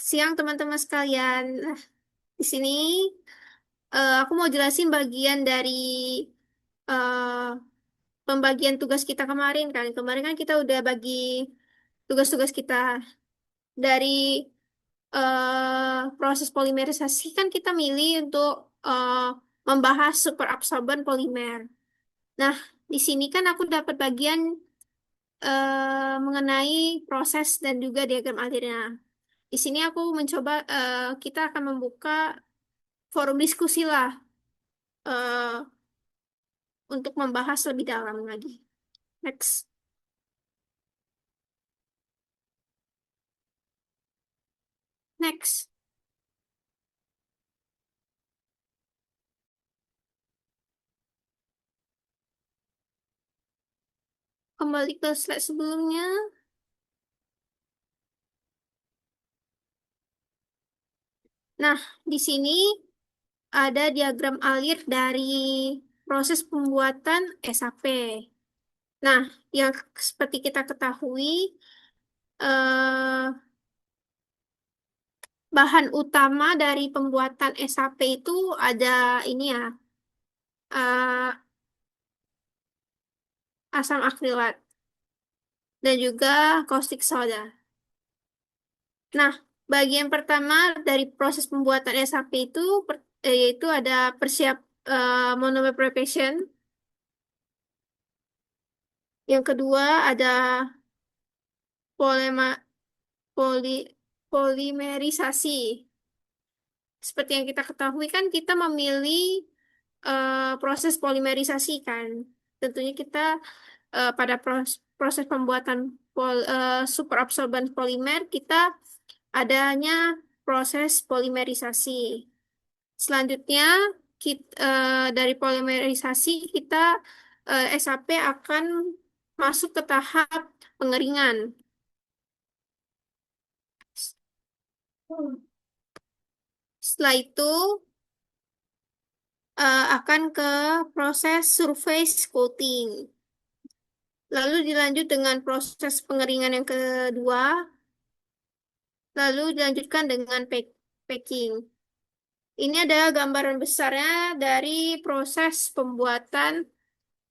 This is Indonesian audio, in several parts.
Siang teman-teman sekalian. Nah, di sini aku mau jelasin bagian dari eh, pembagian tugas kita kemarin kan. Kemarin kan kita udah bagi tugas-tugas kita dari proses polimerisasi kan kita milih untuk eh, membahas superabsorban polimer. Nah, di sini kan aku dapat bagian mengenai proses dan juga diagram alirnya. Di sini aku mencoba kita akan membuka forum diskusi lah eh, untuk membahas lebih dalam lagi. Next, next. Kembali ke slide sebelumnya. Nah, di sini ada diagram alir dari proses pembuatan SAP. Nah, yang seperti kita ketahui, eh, bahan utama dari pembuatan SAP itu ada ini ya, eh, asam akrilat dan juga caustic soda. Nah, bagian pertama dari proses pembuatan SAP itu yaitu ada persiap monomer preparation. Yang kedua ada polema, poli, polimerisasi. Seperti yang kita ketahui kan kita memilih proses polimerisasi kan. Tentunya kita pada proses pembuatan superabsorban polimer kita adanya proses polimerisasi. Selanjutnya, dari polimerisasi kita SAP akan masuk ke tahap pengeringan. Setelah itu akan ke proses surface coating. Lalu dilanjut dengan proses pengeringan yang kedua, lalu dilanjutkan dengan packing. Ini adalah gambaran besarnya dari proses pembuatan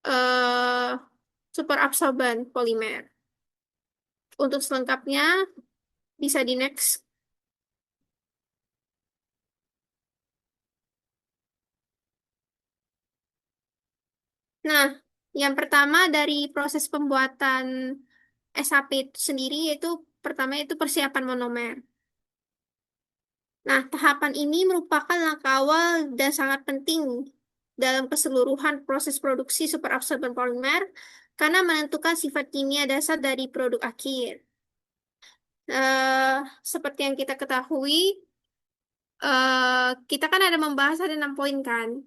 eh, superabsorban polimer. Untuk selengkapnya bisa di next. Nah, yang pertama dari proses pembuatan SAP itu sendiri yaitu pertama itu persiapan monomer. Nah, tahapan ini merupakan langkah awal dan sangat penting dalam keseluruhan proses produksi superabsorban polimer karena menentukan sifat kimia dasar dari produk akhir. Eh, Seperti yang kita ketahui, kita kan ada membahas ada 6 poin kan,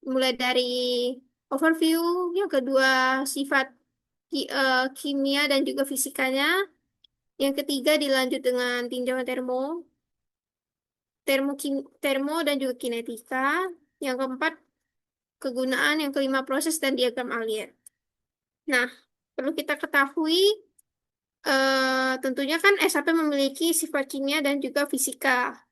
mulai dari overview, yang kedua sifat kimia dan juga fisikanya, yang ketiga dilanjut dengan tinjauan termo dan juga kinetika, yang keempat kegunaan, yang kelima proses dan diagram alir. Nah, perlu kita ketahui tentunya kan SAP memiliki sifat kimia dan juga fisika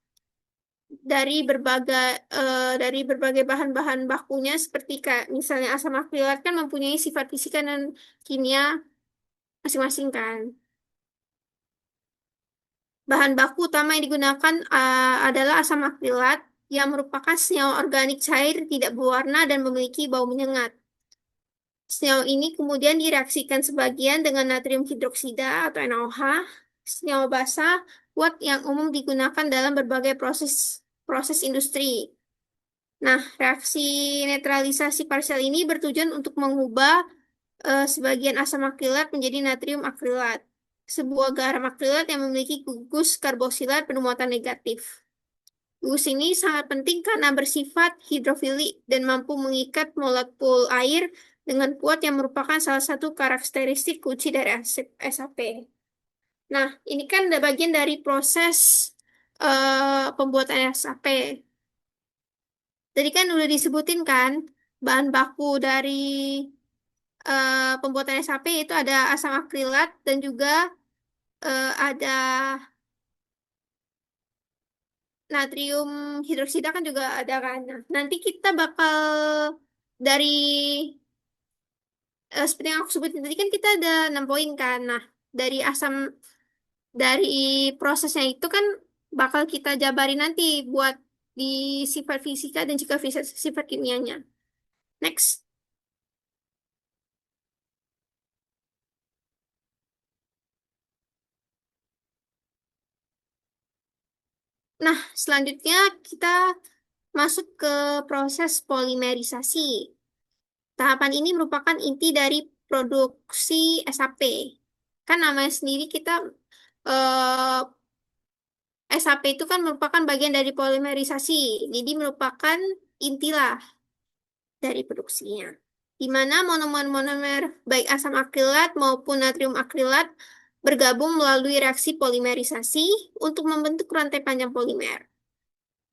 dari berbagai bahan-bahan bakunya seperti kayak misalnya asam akrilat kan mempunyai sifat fisika dan kimia masing-masing kan. Bahan baku utama yang digunakan adalah asam akrilat yang merupakan senyawa organik cair tidak berwarna dan memiliki bau menyengat. Senyawa ini kemudian direaksikan sebagian dengan natrium hidroksida atau NaOH, senyawa basa, kuat yang umum digunakan dalam berbagai proses proses industri. Nah, reaksi netralisasi parsial ini bertujuan untuk mengubah sebagian asam akrilat menjadi natrium akrilat, sebuah garam akrilat yang memiliki gugus karboksilat bermuatan negatif. Gugus ini sangat penting karena bersifat hidrofilik dan mampu mengikat molekul air dengan kuat yang merupakan salah satu karakteristik kunci dari SAP. Nah, ini kan ada bagian dari proses pembuatan SAP. Tadi kan udah disebutin kan, bahan baku dari pembuatan SAP itu ada asam akrilat dan juga ada natrium hidroksida kan juga ada kan. Nah, nanti kita bakal dari seperti yang aku sebutin tadi kan kita ada 6 poin kan. Nah, dari asam dari prosesnya itu kan bakal kita jabari nanti buat di sifat fisika dan juga sifat kimianya. Next. Nah, selanjutnya kita masuk ke proses polimerisasi. Tahapan ini merupakan inti dari produksi SAP. Kan namanya sendiri kita SAP itu kan merupakan bagian dari polimerisasi. Jadi merupakan intilah dari produksinya. Di mana monomer-monomer baik asam akrilat maupun natrium akrilat bergabung melalui reaksi polimerisasi untuk membentuk rantai panjang polimer.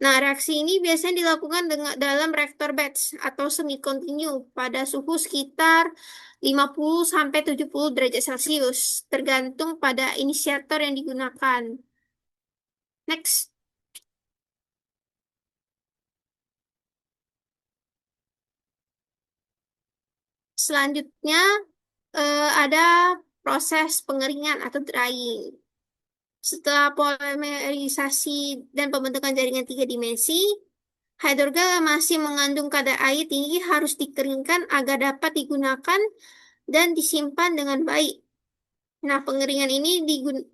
Nah, reaksi ini biasanya dilakukan dalam reaktor batch atau semi kontinu pada suhu sekitar 50 sampai 70 derajat Celcius, tergantung pada inisiator yang digunakan. Next. Selanjutnya ada proses pengeringan atau drying. Setelah polimerisasi dan pembentukan jaringan 3 dimensi, hidrogel yang masih mengandung kadar air tinggi harus dikeringkan agar dapat digunakan dan disimpan dengan baik. Nah, pengeringan ini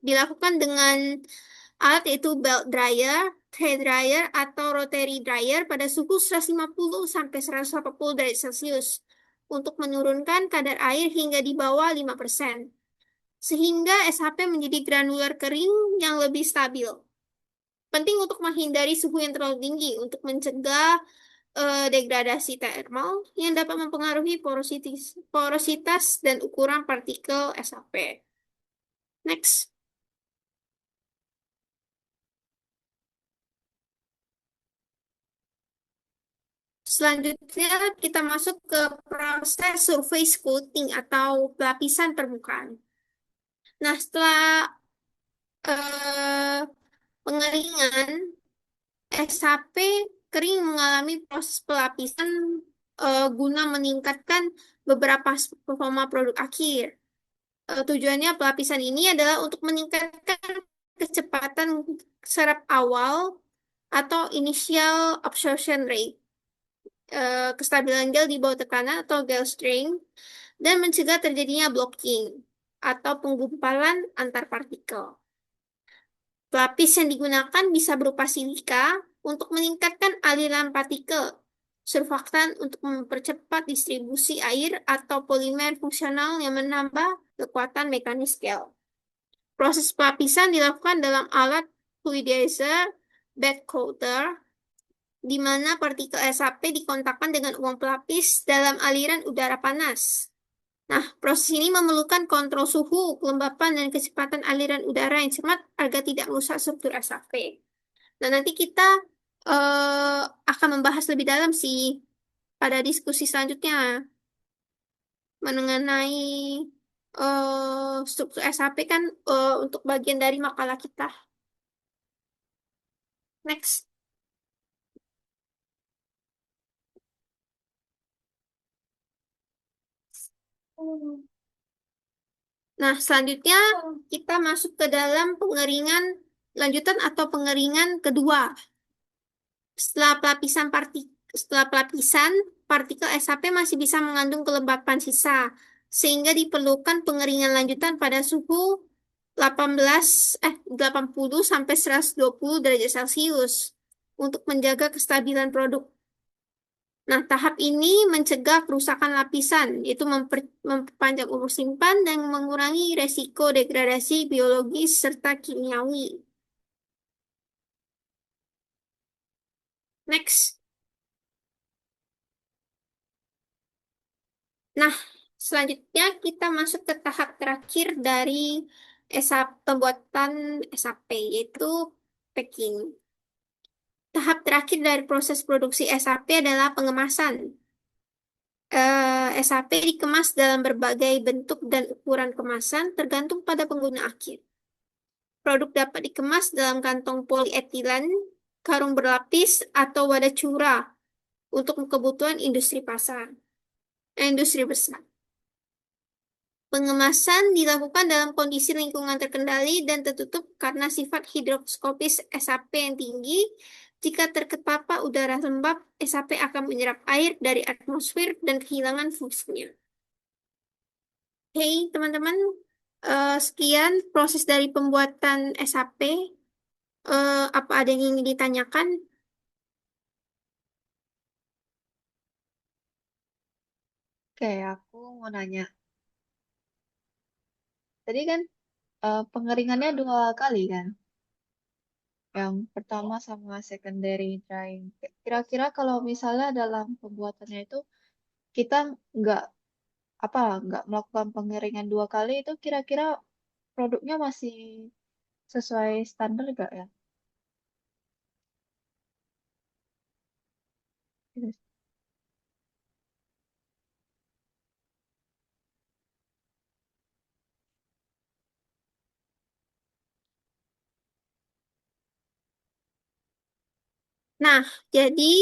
dilakukan dengan alat yaitu belt dryer, hair dryer, atau rotary dryer pada suhu 150 sampai 180 derajat Celcius untuk menurunkan kadar air hingga di bawah 5%, sehingga SHP menjadi granular kering yang lebih stabil. Penting untuk menghindari suhu yang terlalu tinggi untuk mencegah degradasi termal yang dapat mempengaruhi porositas dan ukuran partikel SHP. Next. Selanjutnya kita masuk ke proses surface coating atau pelapisan permukaan. Nah, setelah eh, pengeringan, SHP kering mengalami proses pelapisan guna meningkatkan beberapa performa produk akhir. Tujuannya pelapisan ini adalah untuk meningkatkan kecepatan serap awal atau initial absorption rate, kestabilan gel di bawah tekanan atau gel strength, dan mencegah terjadinya blocking atau penggumpalan antar partikel. Pelapis yang digunakan bisa berupa silika untuk meningkatkan aliran partikel, surfaktan untuk mempercepat distribusi air, atau polimer fungsional yang menambah kekuatan mekanis gel. Proses pelapisan dilakukan dalam alat fluidizer bed coater, di mana partikel SHP dikontakkan dengan uang pelapis dalam aliran udara panas. Nah, proses ini memerlukan kontrol suhu, kelembapan, dan kecepatan aliran udara yang cermat agar tidak merusak struktur SHP. Nah, nanti kita akan membahas lebih dalam sih pada diskusi selanjutnya mengenai struktur SHP kan untuk bagian dari makalah kita. Next. Nah, selanjutnya kita masuk ke dalam pengeringan lanjutan atau pengeringan kedua. Setelah pelapisan setelah pelapisan, partikel SHP masih bisa mengandung kelembapan sisa, sehingga diperlukan pengeringan lanjutan pada suhu 80 sampai 120 derajat Celcius untuk menjaga kestabilan produk. Nah, tahap ini mencegah kerusakan lapisan, yaitu memperpanjang umur simpan dan mengurangi resiko degradasi biologis serta kimiawi. Next. Nah, selanjutnya kita masuk ke tahap terakhir dari pembuatan SAP, yaitu packing. Tahap terakhir dari proses produksi SAP adalah pengemasan. SAP dikemas dalam berbagai bentuk dan ukuran kemasan tergantung pada pengguna akhir. Produk dapat dikemas dalam kantong polietilen karung berlapis, atau wadah curah untuk kebutuhan industri pasar, industri besar. Pengemasan dilakukan dalam kondisi lingkungan terkendali dan tertutup karena sifat hidroskopis SAP yang tinggi. Jika terkepapar udara lembab, SAP akan menyerap air dari atmosfer dan kehilangan fungsinya. Hei, teman-teman, sekian proses dari pembuatan SAP. Apa ada yang ingin ditanyakan? Oke, aku mau nanya. Tadi kan pengeringannya dua kali kan? Yang pertama sama secondary drying. Kira-kira kalau misalnya dalam pembuatannya itu kita nggak nggak melakukan pengeringan dua kali itu kira-kira produknya masih sesuai standar nggak ya? Gitu. Nah, jadi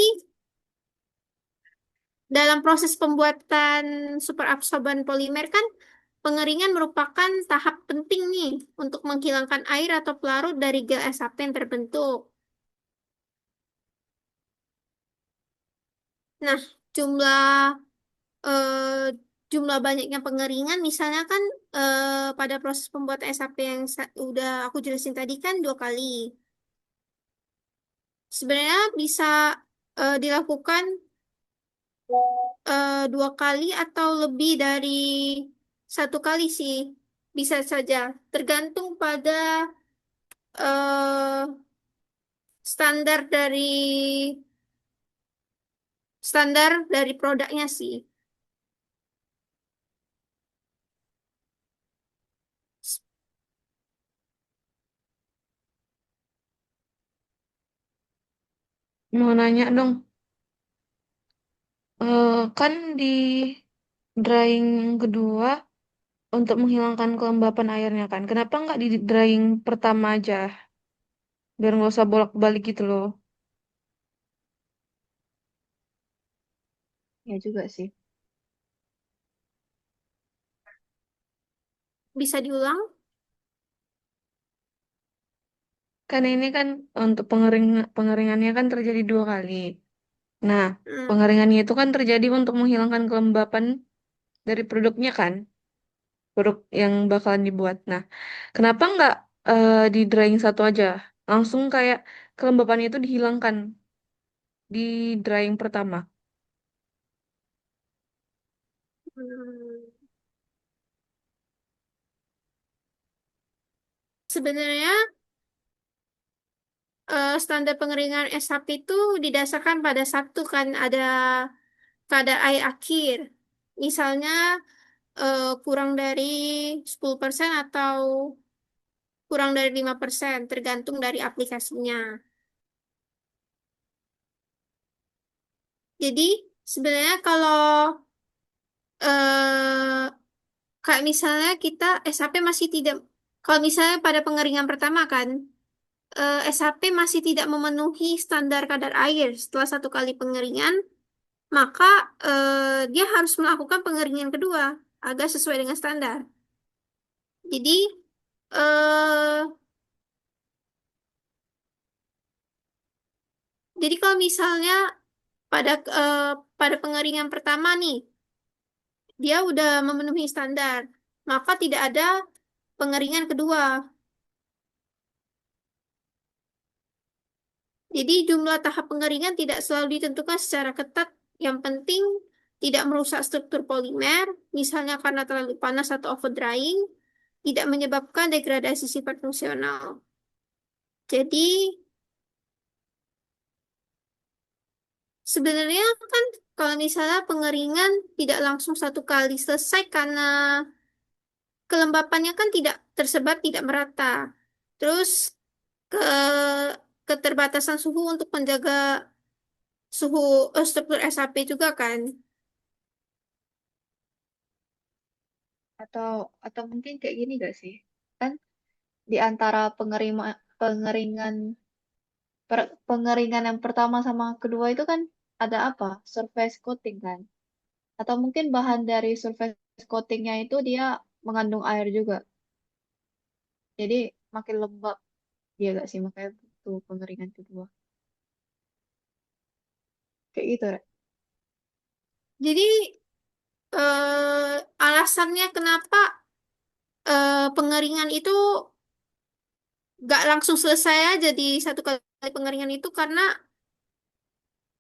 dalam proses pembuatan superabsorban polimer kan pengeringan merupakan tahap penting nih untuk menghilangkan air atau pelarut dari gel SAP yang terbentuk. Nah, jumlah eh, jumlah banyaknya pengeringan misalnya kan pada proses pembuatan SAP yang udah aku jelasin tadi kan 2 kali. Sebenarnya bisa dilakukan 2 kali atau lebih dari 1 kali sih. Bisa saja, tergantung pada eh, standar dari standar dari produknya sih. Mau nanya dong, kan di drying yang kedua untuk menghilangkan kelembapan airnya kan, kenapa nggak di drying pertama aja, biar nggak usah bolak-balik gitu loh. Ya juga sih. Bisa diulang? Kan ini kan untuk pengeringannya kan terjadi 2 kali. Nah, Hmm. pengeringannya itu kan terjadi untuk menghilangkan kelembapan dari produknya kan, produk yang bakalan dibuat. Nah, kenapa nggak di drying satu aja, langsung kayak kelembapannya itu dihilangkan di drying pertama? Hmm. Sebenarnya standar pengeringan SHP itu didasarkan pada satu kan ada kadar air akhir. Misalnya kurang dari 10% atau kurang dari 5%, tergantung dari aplikasinya. Jadi sebenarnya kalau eh, kayak misalnya kita SHP masih tidak, kalau misalnya pada pengeringan pertama kan, SHP masih tidak memenuhi standar kadar air setelah 1 kali pengeringan, maka dia harus melakukan pengeringan kedua agar sesuai dengan standar. Jadi, eh, jadi kalau misalnya pada eh, pada pengeringan pertama nih, dia udah memenuhi standar, maka tidak ada pengeringan kedua. Jadi jumlah tahap pengeringan tidak selalu ditentukan secara ketat. Yang penting tidak merusak struktur polimer, misalnya karena terlalu panas atau overdrying, tidak menyebabkan degradasi sifat fungsional. Jadi sebenarnya kan kalau misalnya pengeringan tidak langsung 1 kali selesai karena kelembapannya kan tidak tersebar, tidak merata. Terus ke keterbatasan suhu untuk menjaga suhu struktur SAP juga kan. Atau mungkin kayak gini gak sih? Kan di antara pengeringan Pengeringan yang pertama sama kedua itu kan ada apa? Surface coating kan? Atau mungkin bahan dari surface coatingnya itu dia mengandung air juga. Jadi makin lembab dia gak sih? Makanya butuh pengeringan kedua. Kayak gitu, Rek. Jadi alasannya kenapa pengeringan itu gak langsung selesai aja di satu kali pengeringan itu karena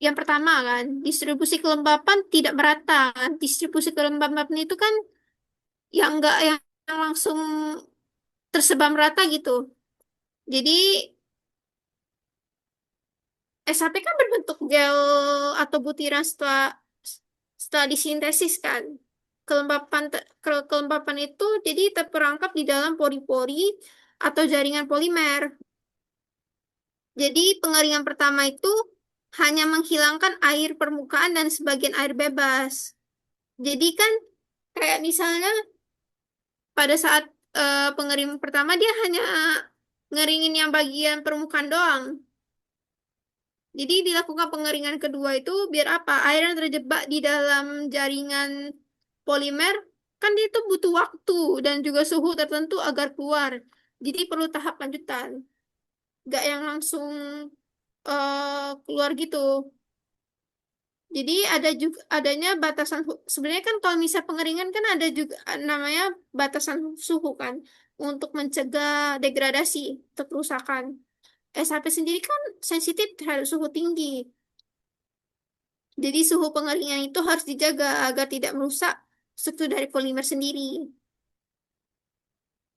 yang pertama kan distribusi kelembapan tidak merata kan. Distribusi kelembapan itu kan yang enggak yang langsung tersebar merata gitu. Jadi SHP kan berbentuk gel atau butiran setelah disintesis kan. Kelembapan itu jadi terperangkap di dalam pori-pori atau jaringan polimer. Jadi pengeringan pertama itu hanya menghilangkan air permukaan dan sebagian air bebas. Jadi kan kayak misalnya pada saat pengeringan pertama dia hanya ngeringin yang bagian permukaan doang. Jadi dilakukan pengeringan kedua itu biar apa? Air yang terjebak di dalam jaringan polimer kan dia itu butuh waktu dan juga suhu tertentu agar keluar. Jadi perlu tahap lanjutan. Gak yang langsung keluar gitu. Jadi ada juga adanya batasan sebenarnya kan kalau misal pengeringan kan ada juga namanya batasan suhu kan untuk mencegah degradasi atau kerusakan. SHP sendiri kan sensitif terhadap suhu tinggi. Jadi suhu pengeringan itu harus dijaga agar tidak merusak struktur dari polimer sendiri.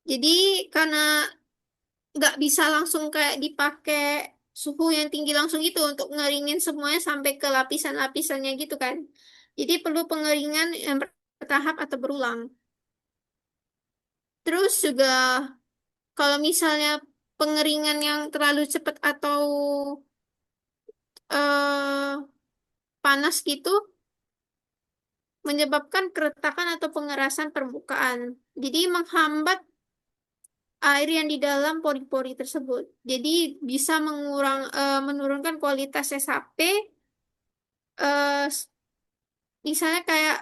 Jadi karena nggak bisa langsung kayak dipakai suhu yang tinggi langsung gitu untuk ngeringin semuanya sampai ke lapisan-lapisannya gitu kan. Jadi perlu pengeringan yang bertahap atau berulang. Terus juga kalau misalnya pengeringan yang terlalu cepat atau eh, panas gitu menyebabkan keretakan atau pengerasan permukaan. Jadi menghambat air yang di dalam pori-pori tersebut. Jadi bisa menurunkan kualitas SHP. eh, s- Misalnya kayak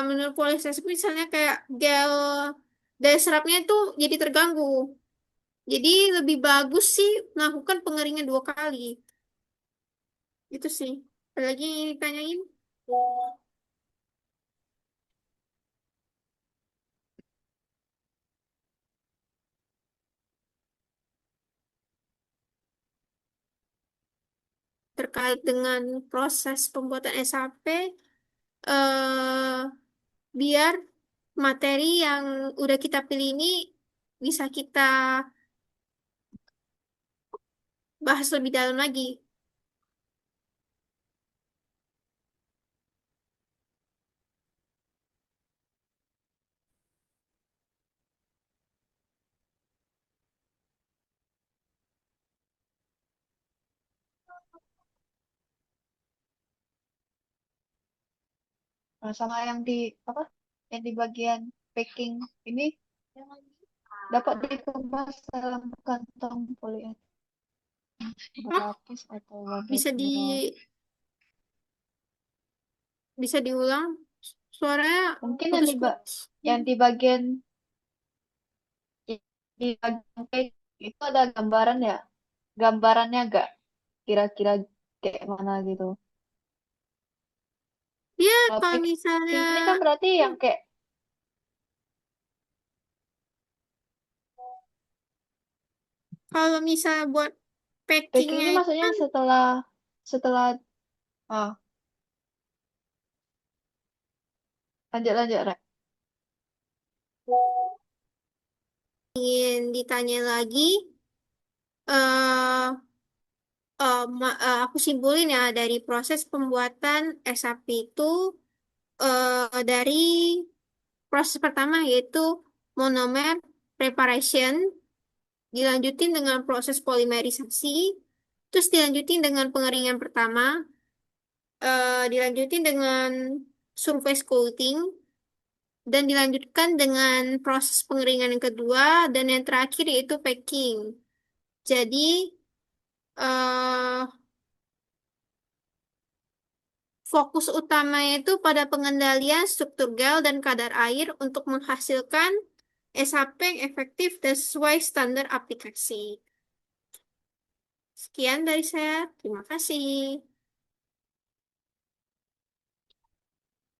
menurut kualitas SHP misalnya kayak gel daya serapnya itu jadi terganggu. Jadi lebih bagus sih melakukan pengeringan 2 kali. Itu sih. Ada lagi yang ditanyain terkait dengan proses pembuatan SHP. eh Biar materi yang udah kita pilih ini bisa kita bahas lebih dalam lagi. Nah, sama yang di apa? Yang di bagian packing ini dapat dikemas dalam kantong polietilen Oh, berlapis atau wadah bisa di tirai. bisa diulang. Suaranya Mungkin putus-putus. yang di bagian di bagian packing itu ada gambaran ya? Gambarannya agak kira-kira kayak mana gitu. Ya, Kalau kalau misalnya packing ini kan berarti yang kayak kalau misalnya buat packing packingnya ini itu maksudnya kan setelah setelah ah lanjut lanjut Rek. ingin ditanya lagi. eh aku simpulin ya dari proses pembuatan SAP itu dari proses pertama yaitu monomer preparation, dilanjutin dengan proses polimerisasi, terus dilanjutin dengan pengeringan pertama, dilanjutin dengan surface coating, dan dilanjutkan dengan proses pengeringan yang kedua, dan yang terakhir yaitu packing. Jadi, Fokus utamanya itu pada pengendalian struktur gel dan kadar air untuk menghasilkan SHP yang efektif dan sesuai standar aplikasi. Sekian dari saya. Terima kasih.